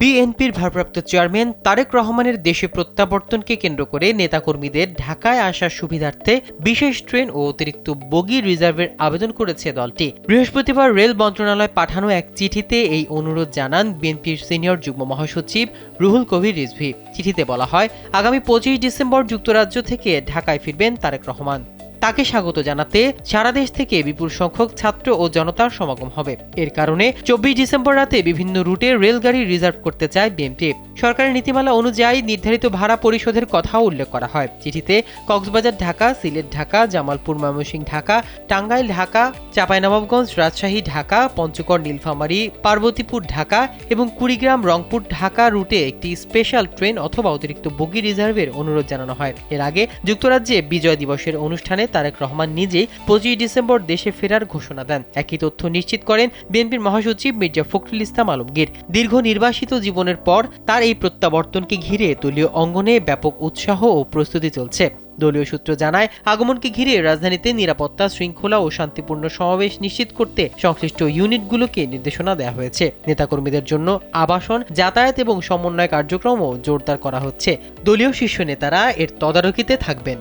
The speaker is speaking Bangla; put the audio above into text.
বিএনপির ভারপ্রাপ্ত চেয়ারম্যান তারেক রহমানের দেশে প্রত্যাবর্তনকে কেন্দ্র করে নেতাকর্মীদের ঢাকায় আসার সুবিধার্থে বিশেষ ট্রেন ও অতিরিক্ত বগি রিজার্ভের আবেদন করেছে দলটি। বৃহস্পতিবার রেল মন্ত্রণালয় পাঠানো এক চিঠিতে এই অনুরোধ জানান বিএনপির সিনিয়র যুগ্ম মহাসচিব রুহুল কবির রিজভী। চিঠিতে বলা হয়, আগামী 25 ডিসেম্বর যুক্তরাজ্য থেকে ঢাকায় ফিরবেন তারেক রহমান। তাকে স্বাগত জানাতে সারা দেশ থেকে বিপুল সংখ্যক ছাত্র ও জনতার সমাগম হবে। এর কারণে 24 ডিসেম্বর রাতে বিভিন্ন রুটে রেলগাড়ি রিজার্ভ করতে চায় বিএনপি। সরকারের নীতিমালা অনুযায়ী নির্ধারিত ভাড়া পরিশোধের কথাও উল্লেখ করা হয়। চিঠিতে কক্সবাজার ঢাকা, সিলেট ঢাকা, জামালপুর ময়মনসিংহ ঢাকা, টাঙ্গাইল ঢাকা, চাঁপাইনবাবগঞ্জ রাজশাহী ঢাকা, পঞ্চগড় নীলফামারী, পার্বতীপুর ঢাকা এবং কুড়িগ্রাম রংপুর ঢাকা রুটে একটি স্পেশাল ট্রেন অথবা অতিরিক্ত বগি রিজার্ভের অনুরোধ জানানো হয়। এর আগে যুক্তরাজ্যে বিজয় দিবসের অনুষ্ঠানে তারেক রহমান নিজেই 25 ডিসেম্বর দেশে ফেরার ঘোষণা দেন। একই তথ্য নিশ্চিত করেন বিএনপির মহাসচিব মির্জা ফখরুল ইসলাম আলমগীর। দীর্ঘ নির্বাসিত জীবনের পর তার এই প্রত্যাবর্তনকে ঘিরে দলীয় অঙ্গনে ব্যাপক উৎসাহ ও প্রস্তুতি চলছে। দলীয় সূত্র জানায়, আগমনকে ঘিরে রাজধানীতে নিরাপত্তা, শৃঙ্খলা ও শান্তিপূর্ণ সমাবেশ নিশ্চিত করতে সংশ্লিষ্ট ইউনিটগুলোকে নির্দেশনা দেওয়া হয়েছে। নেতাকর্মীদের জন্য আবাসন, যাতায়াত এবং সমন্বয় কার্যক্রমও জোরদার করা হচ্ছে। দলীয় শীর্ষ নেতারা এর তদারকিতে থাকবেন।